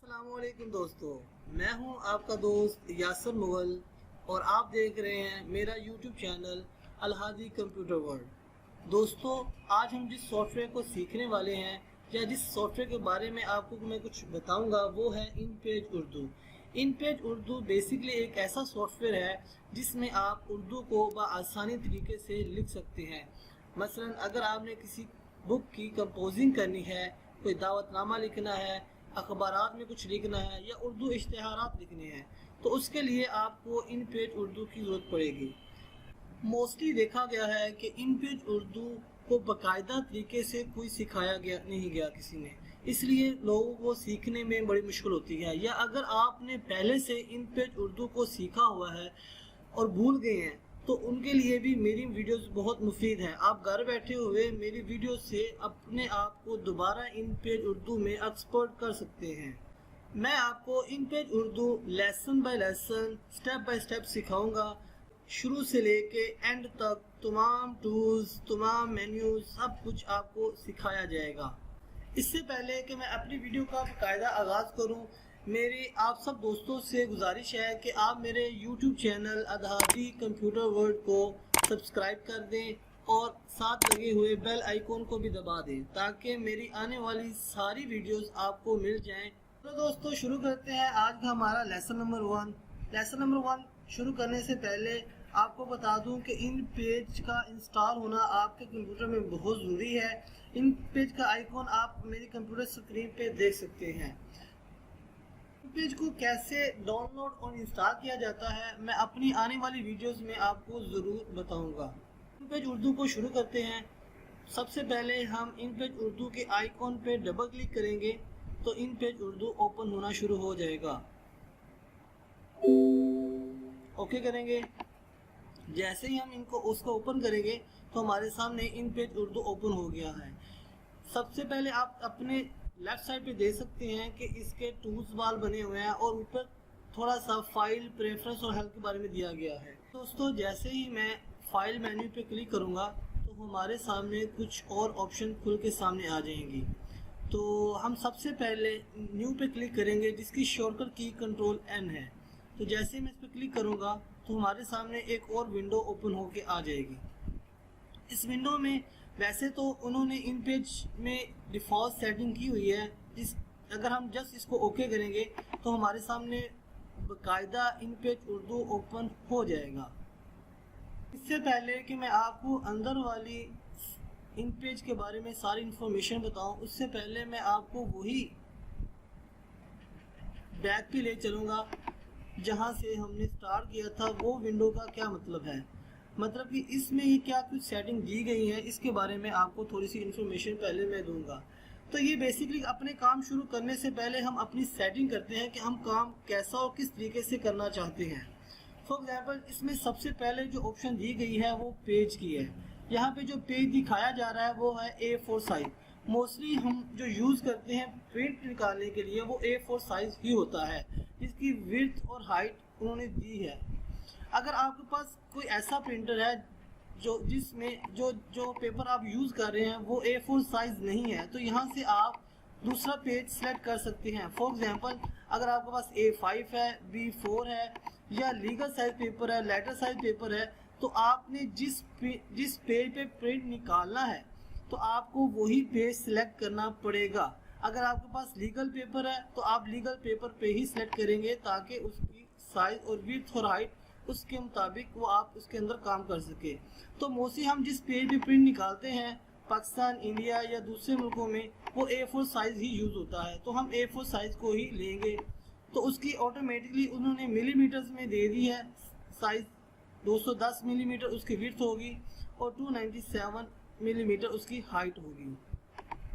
अस्सलामुअलैकुम दोस्तों, मैं हूं आपका दोस्त यासर मुगल और आप देख रहे हैं मेरा YouTube channel Alhadi computer world. दोस्तों, आज हम जिस सॉफ्टवेयर को सीखने वाले हैं या जिस सॉफ्टवेयर के बारे में आपको मैं कुछ बताऊंगा वो है इनपेज उर्दू। इनपेज उर्दू बेसिकली एक ऐसा सॉफ्टवेयर है जिसमें आप उर्दू को आसानी तरीके से लिख सकते हैं। मसलन अगर आपने किसी बुक की कंपोजिंग करनी है, कोई दावतनामा लिखना है, अखबारात में कुछ लिखना है या उर्दू इश्तिहारात लिखने हैं, तो उसके लिए आपको इन पेज उर्दू की ज़रूरत पड़ेगी। मोस्टली देखा गया है कि इन पेज उर्दू को बाकायदा तरीके से कोई सिखाया गया नहीं गया किसी ने, इसलिए लोगों को सीखने में बड़ी मुश्किल होती है। या अगर आपने पहले से इन पेज उर्दू को सीखा हुआ है और भूल गए हैं तो उनके लिए भी मेरी वीडियोस बहुत मुफीद हैं। आप घर बैठे हुए मेरी वीडियो से अपने आप को दोबारा इन पेज उर्दू में एक्सपर्ट कर सकते हैं। मैं आपको इन page Urdu lesson bye lesson, step by step सिखाऊंगा। शुरू से लेके एंड तक तमाम टूल्स, तमाम मेन्यूज, सब कुछ आपको सिखाया जाएगा। इससे पहले कि मैं अपनी वीडियो का बाकायदा आगाज़ करूँ, मेरी आप सब दोस्तों से गुजारिश है कि आप मेरे YouTube channel Alhadi computer world को सब्सक्राइब कर दें और साथ लगे हुए बेल आइकॉन को भी दबा दें ताकि मेरी आने वाली सारी वीडियोस आपको मिल जाएं। तो दोस्तों, शुरू करते हैं आज का हमारा लेसन नंबर 1। लेसन नंबर 1 शुरू करने से पहले आपको बता दूं कि इन पेज का इंस्टॉल होना आपके कंप्यूटर में बहुत ज़रूरी है। इन पेज का आइकॉन आप मेरी कंप्यूटर स्क्रीन पे देख सकते हैं। पेज को कैसे डाउनलोड और इंस्टॉल किया जाता है मैं अपनी आने वाली वीडियोस में आपको ज़रूर बताऊंगा। इनपेज उर्दू को शुरू करते हैं। सबसे पहले हम इनपेज उर्दू के आइकॉन पे डबल क्लिक करेंगे तो इनपेज उर्दू ओपन होना शुरू हो जाएगा। ओके करेंगे। जैसे ही हम इनको उसको ओपन करेंगे तो हमारे सामने इनपेज उर्दू ओपन हो गया है। सबसे पहले आप अपने लेफ्ट साइड पे देख सकते हैं कि इसके टूल्स बार बने हुए हैं और ऊपर थोड़ा सा फाइल, प्रेफरेंस और हेल्प के बारे में दिया गया है। दोस्तों, जैसे ही मैं फाइल मेन्यू पे क्लिक करूंगा तो हमारे सामने कुछ और ऑप्शन खुल के सामने आ जाएंगी। तो हम सबसे पहले न्यू पे क्लिक करेंगे जिसकी शॉर्टकट की कंट्रोल N है। तो जैसे ही मैं इस पर क्लिक करूँगा तो हमारे सामने एक और विंडो ओपन होके आ जाएगी। इस विंडो में वैसे तो उन्होंने इन पेज में डिफ़ॉल्ट सेटिंग की हुई है, अगर हम जस्ट इसको ओके करेंगे तो हमारे सामने बाकायदा इन पेज उर्दू ओपन हो जाएगा। इससे पहले कि मैं आपको अंदर वाली इन पेज के बारे में सारी इंफॉर्मेशन बताऊं, उससे पहले मैं आपको वही बैक पे ले चलूँगा जहां से हमने स्टार्ट किया था। वो विंडो का क्या मतलब है, मतलब कि इसमें ही क्या कुछ सेटिंग दी गई है, इसके बारे में आपको थोड़ी सी इन्फॉर्मेशन पहले मैं दूंगा। तो ये बेसिकली अपने काम शुरू करने से पहले हम अपनी सेटिंग करते हैं कि हम काम कैसा और किस तरीके से करना चाहते हैं। फॉर एग्जांपल, इसमें सबसे पहले जो ऑप्शन दी गई है वो पेज की है। यहाँ पे जो पेज दिखाया जा रहा है वो है A4 साइज। मोस्टली हम जो यूज़ करते हैं प्रिंट निकालने के लिए वो A4 साइज ही होता है, जिसकी विड्थ और हाइट उन्होंने दी है। अगर आपके पास कोई ऐसा प्रिंटर है जिसमें जो पेपर आप यूज़ कर रहे हैं वो A4 साइज़ नहीं है, तो यहाँ से आप दूसरा पेज सेलेक्ट कर सकते हैं। फॉर एग्जांपल, अगर आपके पास A5 है, B4 है या लीगल साइज पेपर है, लेटर साइज पेपर है, तो आपने जिस पेज पे प्रिंट निकालना है तो आपको वही पेज सिलेक्ट करना पड़ेगा। अगर आपके पास लीगल पेपर है तो आप लीगल पेपर पे ही सिलेक्ट करेंगे ताकि उसकी साइज़ और विड्थ और हाइट उसके मुताबिक वो आप उसके अंदर काम कर सके। तो मोस्टली हम जिस पेज पे प्रिंट निकालते हैं पाकिस्तान, इंडिया या दूसरे मुल्कों में वो A4 साइज़ ही यूज़ होता है, तो हम A4 साइज़ को ही लेंगे। तो उसकी ऑटोमेटिकली उन्होंने मिलीमीटर्स में दे दी है साइज़। 210 मिलीमीटर उसकी विड्थ होगी और 297 मिलीमीटर उसकी हाइट होगी।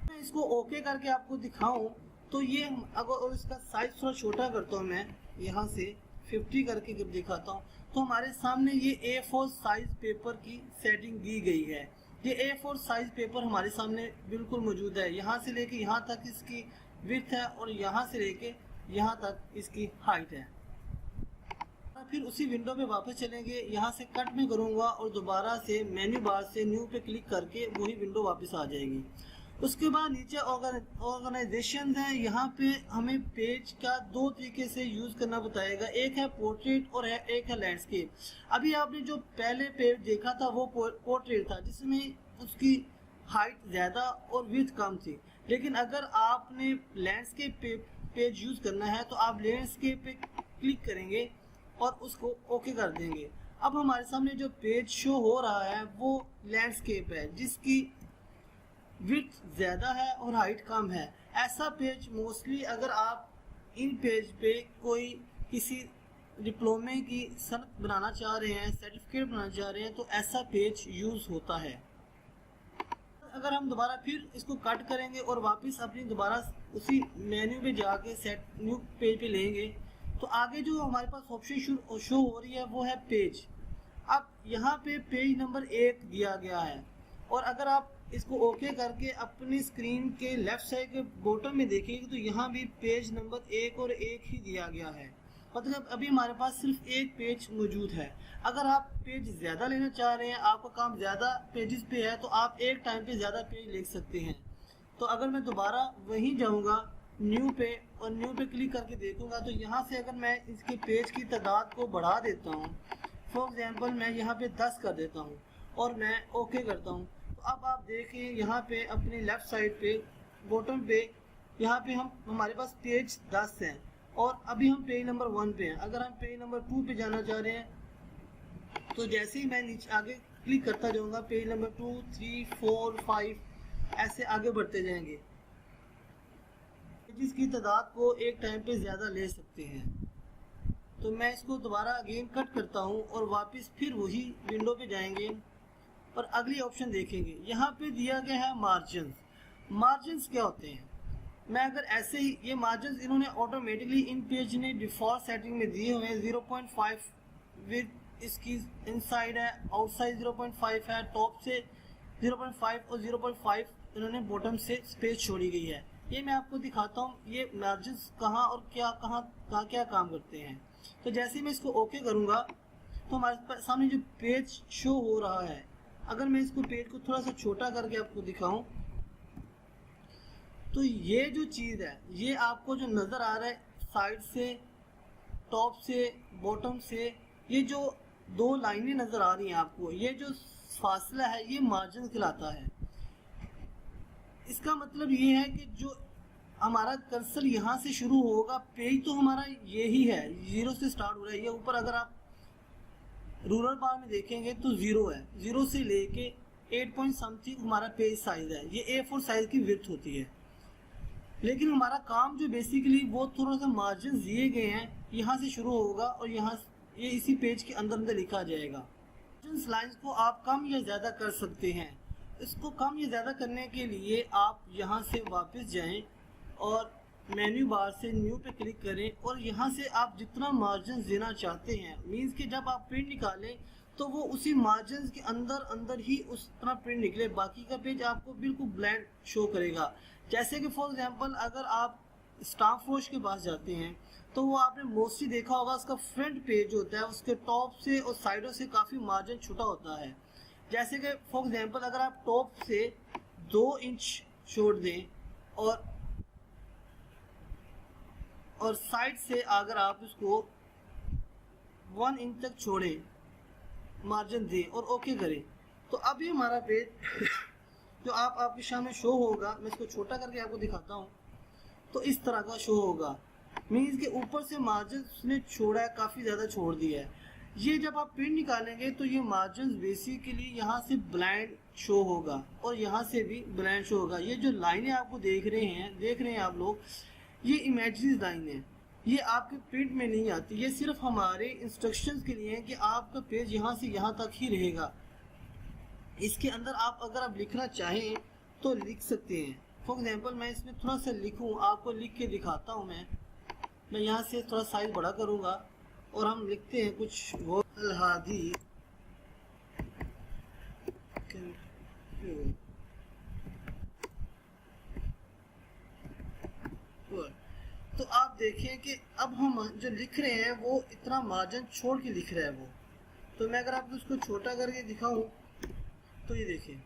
मैं इसको ओके करके आपको दिखाऊं तो ये अगर इसका साइज़ थोड़ा छोटा करता हूँ, मैं यहाँ से 50 करके जब दिखाता हूँ तो हमारे सामने ये A4 साइज पेपर की सेटिंग दी गई है। ये A4 साइज पेपर हमारे सामने बिल्कुल मौजूद है। यहाँ से लेके यहाँ तक इसकी विड्थ है और यहाँ से लेके यहाँ तक इसकी हाइट है। फिर उसी विंडो पे वापस चलेंगे, यहाँ से कट में करूँगा और दोबारा से मेन्यू बार से न्यू पे क्लिक करके वही विंडो वापस आ जाएगी। उसके बाद नीचे ऑर्गेनाइजेशन है, यहाँ पे हमें पेज का दो तरीके से यूज़ करना बताएगा, एक है पोर्ट्रेट और एक है लैंडस्केप। अभी आपने जो पहले पेज देखा था वो पोर्ट्रेट था, जिसमें उसकी हाइट ज़्यादा और विड्थ कम थी। लेकिन अगर आपने लैंडस्केप पेज यूज़ करना है तो आप लैंडस्केप पे क्लिक करेंगे और उसको ओके कर देंगे। अब हमारे सामने जो पेज शो हो रहा है वो लैंडस्केप है, जिसकी विड्थ ज़्यादा है और हाइट कम है। ऐसा पेज मोस्टली अगर आप इन पेज पे कोई किसी डिप्लोमे की सनद बनाना चाह रहे हैं, सर्टिफिकेट बनाना चाह रहे हैं, तो ऐसा पेज यूज़ होता है। अगर हम दोबारा फिर इसको कट करेंगे और वापस अपनी दोबारा उसी मेन्यू पे जाके सेट न्यू पेज पे लेंगे, तो आगे जो हमारे पास ऑप्शन शो हो रही है वो है पेज। अब यहाँ पे पेज नंबर 1 दिया गया है, और अगर आप इसको ओके करके अपनी स्क्रीन के लेफ्ट साइड के बॉटम में देखेंगे तो यहाँ भी पेज नंबर 1 और 1 ही दिया गया है। मतलब अभी हमारे पास सिर्फ एक पेज मौजूद है। अगर आप पेज ज़्यादा लेना चाह रहे हैं, आपका काम ज़्यादा पेजेस पे है, तो आप एक टाइम पे ज़्यादा पेज लिख सकते हैं। तो अगर मैं दोबारा वहीं जाऊँगा न्यू पे और न्यू पे क्लिक करके देखूँगा, तो यहाँ से अगर मैं इसके पेज की तादाद को बढ़ा देता हूँ, फॉर एग्जांपल मैं यहाँ पे 10 कर देता हूँ और मैं ओके करता हूँ, तो अब आप देखिए यहाँ पे अपने लेफ़्ट साइड पे बॉटम पे यहाँ पे हमारे पास पेज 10 हैं और अभी हम पेज नंबर 1 पे हैं। अगर हम पेज नंबर 2 पे जाना चाह रहे हैं तो जैसे ही मैं नीचे आगे क्लिक करता जाऊँगा, पेज नंबर 2, 3, 4, 5 ऐसे आगे बढ़ते जाएंगे। जिसकी तादाद को एक टाइम पे ज़्यादा ले सकते हैं। तो मैं इसको दोबारा अगेन कट करता हूँ और वापस फिर वही विंडो पे जाएंगे और अगली ऑप्शन देखेंगे। यहाँ पे दिया गया है मार्जिन। मार्जिन क्या होते हैं? मैं अगर ऐसे ही ये मार्जिन इन्होंने ऑटोमेटिकली इन पेज ने डिफ़ॉल्ट सेटिंग में दिए हुए हैं। 0.5 विद इसकी इनसाइड है, आउटसाइड 0.5 है, टॉप से 0.5 और 0.5 इन्होंने बॉटम से स्पेस छोड़ी गई है। ये मैं आपको दिखाता हूँ ये मार्जिन कहाँ और क्या काम करते हैं। तो जैसे ही मैं इसको ओके करूँगा तो हमारे सामने जो पेज शो हो रहा है, अगर मैं इसको पेज को थोड़ा सा छोटा करके आपको दिखाऊं तो ये जो चीज़ है ये आपको जो नज़र आ रहा है साइड से, टॉप से, बॉटम से, ये जो दो लाइनें नज़र आ रही हैं आपको, ये जो फासला है ये मार्जिन कहलाता है। इसका मतलब ये है कि जो हमारा कर्सर यहाँ से शुरू होगा, पेज तो हमारा यही है, 0 से स्टार्ट हो रहा है। ये ऊपर अगर आप रूरल बार में देखेंगे तो 0 है, 0 से लेके 8 पॉइंट समथिंग हमारा पेज साइज है। ये A4 साइज की विड्थ होती है। लेकिन हमारा काम जो बेसिकली वो थोड़ा सा मार्जिन दिए गए हैं, यहाँ से शुरू होगा और यहाँ ये इसी पेज के अंदर लिखा जाएगा। मार्जिन लाइंस को आप कम या ज़्यादा कर सकते हैं। इसको कम या ज़्यादा करने के लिए आप यहाँ से वापस जाएं और मेन्यू बार से न्यू पे क्लिक करें और यहाँ से आप जितना मार्जिन देना चाहते हैं, मीन्स कि जब आप प्रिंट निकालें तो वो उसी मार्जिन के अंदर ही उस तरह प्रिंट निकले, बाकी का पेज आपको बिल्कुल ब्लैंक शो करेगा। जैसे कि फॉर एग्जांपल अगर आप स्टाफ फोर्स के पास जाते हैं तो वो आपने मोस्टली देखा होगा, उसका फ्रंट पेज होता है उसके टॉप से और साइडों से काफ़ी मार्जिन छोटा होता है। जैसे कि फॉर एग्जांपल अगर आप टॉप से 2 इंच छोड़ दें और साइड से अगर आप इसको 1 इंच तक छोड़ें, मार्जिन दें और ओके करें, तो अभी हमारा पेज जो आपके सामने शो होगा, मैं इसको छोटा करके आपको दिखाता हूँ, तो इस तरह का शो होगा। मीन्स के ऊपर से मार्जिन उसने छोड़ा है, काफ़ी ज़्यादा छोड़ दिया है। ये जब आप प्रिंट निकालेंगे तो ये मार्जिन बेसिकली यहाँ से ब्लाइंड शो होगा और यहाँ से भी ब्लाइंड शो होगा। ये जो लाइनें आपको देख रहे हैं आप लोग, ये इमेजिनरी लाइन है, ये आपके प्रिंट में नहीं आती। ये सिर्फ हमारे इंस्ट्रक्शंस के लिए है कि आपका पेज यहाँ से यहाँ तक ही रहेगा। इसके अंदर अगर आप लिखना चाहें तो लिख सकते हैं। फॉर एग्जांपल मैं इसमें थोड़ा सा लिखूँ, आपको लिख के दिखाता हूँ। मैं यहाँ से थोड़ा साइज बड़ा करूँगा और हम लिखते हैं कुछ वो अलहादी तो आप देखें कि अब हम जो लिख रहे हैं वो इतना मार्जिन छोड़ के लिख रहा है वो। तो मैं अगर आपको उसको छोटा करके दिखाऊं तो ये देखें,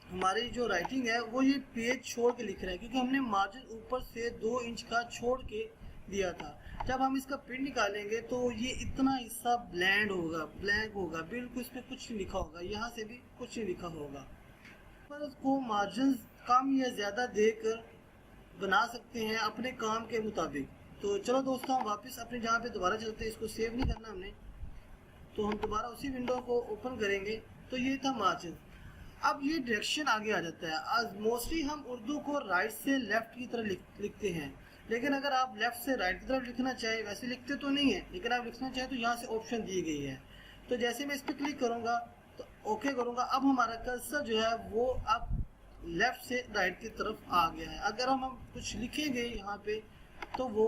हमारी जो राइटिंग है वो ये पेज छोड़ के लिख रहे हैं, क्योंकि हमने मार्जिन ऊपर से 2 इंच का छोड़ के दिया था। जब हम इसका प्रिंट निकालेंगे तो ये इतना हिस्सा ब्लैंक होगा, बिल्कुल इसमें कुछ नहीं लिखा होगा, यहाँ से भी कुछ नहीं लिखा होगा। पर उसको मार्जिन कम या ज़्यादा देकर बना सकते हैं अपने काम के मुताबिक। तो चलो दोस्तों, हम वापस अपने जहाँ पे दोबारा चलते हैं। इसको सेव नहीं करना हमने, तो हम दोबारा उसी विंडो को ओपन करेंगे। तो ये था मार्जिन। अब ये डायरेक्शन आगे आ जाता है। आज मोस्टली हम उर्दू को राइट से लेफ़्ट की तरह लिखते हैं, लेकिन अगर आप लेफ़्ट से राइट की तरफ लिखना चाहें, वैसे लिखते तो नहीं है, लेकिन आप लिखना चाहें तो यहाँ से ऑप्शन दी गई है। तो जैसे मैं इस पर क्लिक करूँगा तो ओके करूँगा, अब हमारा कर्सर जो है वो अब लेफ़्ट से राइट की तरफ आ गया है। अगर हम कुछ लिखेंगे यहाँ पे तो वो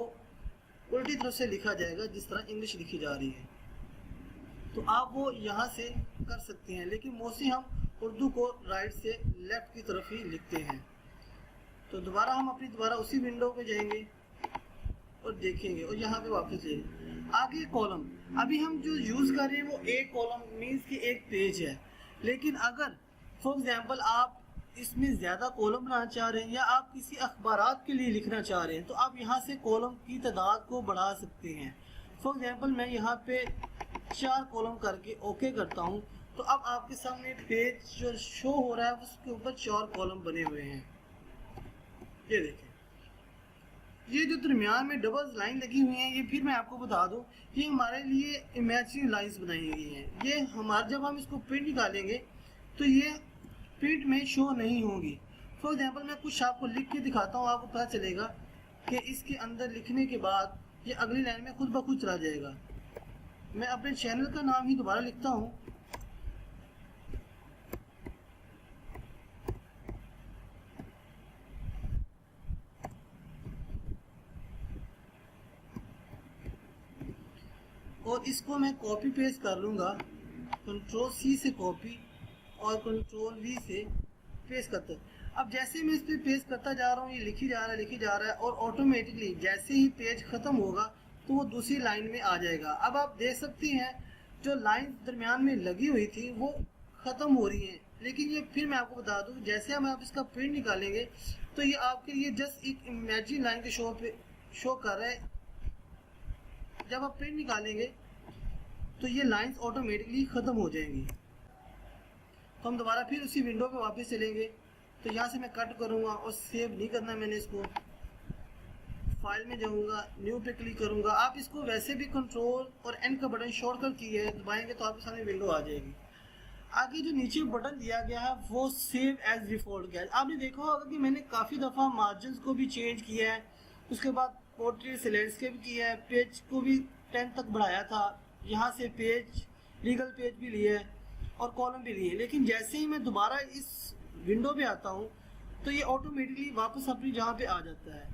उल्टी तरफ से लिखा जाएगा, जिस तरह इंग्लिश लिखी जा रही है। तो आप वो यहाँ से कर सकते हैं, लेकिन मोस्टली हम उर्दू को राइट से लेफ़्ट की तरफ ही लिखते हैं। तो दोबारा हम दोबारा उसी विंडो पे जाएंगे और देखेंगे, और यहाँ पे वापस जाएंगे। आगे कॉलम, अभी हम जो यूज़ कर रहे हैं वो एक कॉलम मीन्स कि एक पेज है। लेकिन अगर फॉर एग्जांपल आप इसमें ज़्यादा कॉलम बनाना चाह रहे हैं, या आप किसी अखबारात के लिए लिखना चाह रहे हैं, तो आप यहाँ से कॉलम की तादाद को बढ़ा सकते हैं। फॉर एग्जांपल मैं यहाँ पे 4 कॉलम करके ओके करता हूँ, तो अब आपके सामने पेज जो शो हो रहा है उसके ऊपर 4 कॉलम बने हुए हैं। ये देखें, ये जो दरमियान में डबल लाइन लगी हुई है, ये फिर मैं आपको बता दूं, ये हमारे लिए इमेजिनरी लाइंस बनाई गई हैं। ये हमारे जब हम इसको प्रिंट निकालेंगे तो ये प्रिंट में शो नहीं होंगी। फॉर एग्जांपल मैं कुछ आपको लिख के दिखाता हूँ, आपको पता चलेगा कि इसके अंदर लिखने के बाद ये अगली लाइन में खुद ब खुद चला जाएगा। मैं अपने चैनल का नाम ही दोबारा लिखता हूँ। और इसको मैं कॉपी पेस्ट कर लूँगा, कंट्रोल C से कॉपी और कंट्रोल V से पेस्ट करता हूँ। अब जैसे मैं इस पर पेस्ट करता जा रहा हूँ, ये लिखी जा रहा है और ऑटोमेटिकली जैसे ही पेज ख़त्म होगा तो वो दूसरी लाइन में आ जाएगा। अब आप देख सकती हैं जो लाइन दरमियान में लगी हुई थी वो ख़त्म हो रही है। लेकिन ये फिर मैं आपको बता दूँ, जैसे हम आप इसका प्रिंट निकालेंगे तो ये आपके लिए जस्ट एक इमेजिन लाइन के शो कर रहा है। जब आप प्रिंट निकालेंगे तो ये लाइंस ऑटोमेटिकली ख़त्म हो जाएंगी। तो हम दोबारा फिर उसी विंडो पे वापस चलेंगे। तो यहाँ से मैं कट करूँगा और सेव नहीं करना मैंने इसको, फाइल में जाऊँगा, न्यू पे क्लिक करूँगा। आप इसको वैसे भी कंट्रोल और एन का बटन शॉर्टकट की है दबाएंगे तो आपके सामने विंडो आ जाएगी। आगे जो नीचे बटन दिया गया है वो सेव एज डिफॉल्ट गया है। आपने देखा होगा कि मैंने काफ़ी दफ़ा मार्जिन को भी चेंज किया है, उसके बाद पोर्ट्रेट से लैंडस्केप किया है, पेज को भी 10 तक बढ़ाया था, यहाँ से पेज लीगल पेज भी लिए और कॉलम भी लिए। लेकिन जैसे ही मैं दोबारा इस विंडो पे आता हूँ तो ये ऑटोमेटिकली वापस अपनी जगह पे आ जाता है।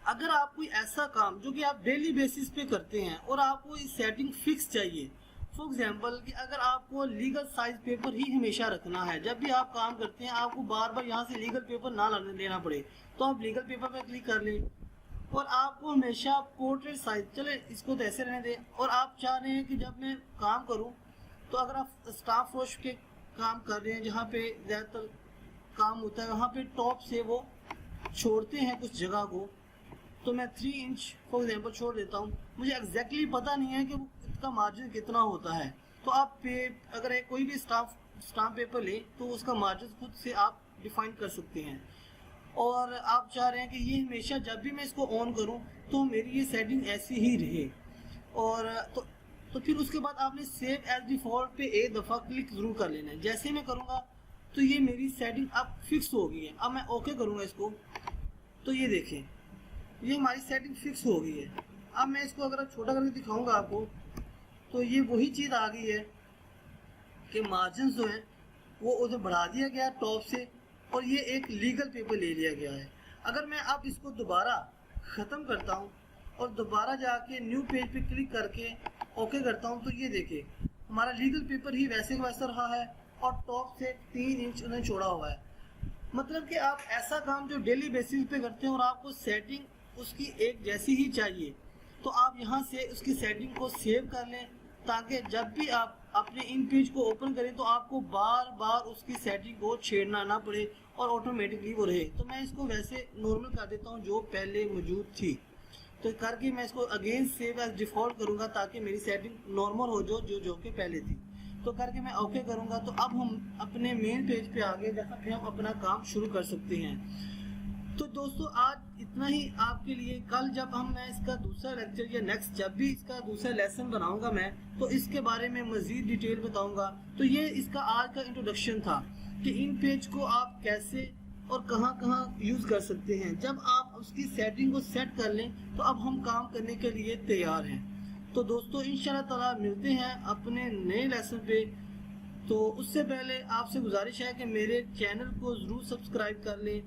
अगर आप कोई ऐसा काम जो कि आप डेली बेसिस पे करते हैं और आपको इस सेटिंग फिक्स चाहिए, फॉर एग्जांपल कि अगर आपको लीगल साइज पेपर ही हमेशा रखना है, जब भी आप काम करते हैं आपको बार बार यहाँ से लीगल पेपर ना लेना पड़े, तो आप लीगल पेपर पर क्लिक कर लें। और आपको हमेशा पोर्ट्रेट साइज, चले इसको तो ऐसे रहने दें, और आप चाह रहे हैं कि जब मैं काम करूं तो अगर आप स्टाफ रोश के काम कर रहे हैं जहां पे ज़्यादातर काम होता है वहां पे टॉप से वो छोड़ते हैं कुछ जगह को, तो मैं 3 इंच फॉर एग्जांपल छोड़ देता हूं। मुझे एग्जैक्टली पता नहीं है कि उसका मार्जिन कितना होता है, तो आप अगर कोई भी स्टाम्प पेपर ले तो उसका मार्जिन खुद से आप डिफाइन कर सकते हैं। और आप चाह रहे हैं कि ये हमेशा जब भी मैं इसको ऑन करूं तो मेरी ये सेटिंग ऐसी ही रहे, और तो फिर उसके बाद आपने सेव एज डिफ़ॉल्ट पे एक दफ़ा क्लिक ज़रूर कर लेना है। जैसे मैं करूँगा तो ये मेरी सेटिंग अब फिक्स हो गई है। अब मैं ओके करूँगा इसको, तो ये देखें ये हमारी सेटिंग फिक्स हो गई है। अब मैं इसको अगर छोटा करके दिखाऊँगा आपको तो ये वही चीज़ आ गई है कि मार्जिन जो है वो उधर बढ़ा दिया गया टॉप से, और ये एक लीगल पेपर ले लिया गया है। अगर मैं अब इसको दोबारा ख़त्म करता हूँ और दोबारा जाके न्यू पेज पे क्लिक करके ओके करता हूँ, तो ये देखिए हमारा लीगल पेपर ही वैसे का वैसा रहा है और टॉप से 3 इंच उन्हें छोड़ा हुआ है। मतलब कि आप ऐसा काम जो डेली बेसिस पे करते हैं और आपको सेटिंग उसकी एक जैसी ही चाहिए, तो आप यहाँ से उसकी सेटिंग को सेव कर लें, ताकि जब भी आप अपने इन पेज को ओपन करें तो आपको बार बार उसकी सेटिंग को छेड़ना ना पड़े और ऑटोमेटिकली वो रहे। तो मैं इसको वैसे नॉर्मल कर देता हूँ जो पहले मौजूद थी। तो करके मैं इसको अगेन सेव एज डिफ़ॉल्ट करूँगा ताकि मेरी सेटिंग नॉर्मल हो जो कि पहले थी। तो करके मैं ओके करूँगा। तो अब हम अपने मेन पेज पे आ गए जहाँ पे हम अपना काम शुरू कर सकते हैं। तो दोस्तों आज इतना ही आपके लिए। कल जब मैं इसका दूसरा लेक्चर या नेक्स्ट जब भी इसका दूसरा लेसन बनाऊंगा मैं, तो इसके बारे में मज़ीद डिटेल बताऊंगा। तो ये इसका आज का इंट्रोडक्शन था कि इन पेज को आप कैसे और कहां यूज़ कर सकते हैं। जब आप उसकी सेटिंग को सेट कर लें तो अब हम काम करने के लिए तैयार हैं। तो दोस्तों इंशाल्लाह ताला मिलते हैं अपने नए लेसन पे। तो उससे पहले आपसे गुजारिश है कि मेरे चैनल को ज़रूर सब्सक्राइब कर लें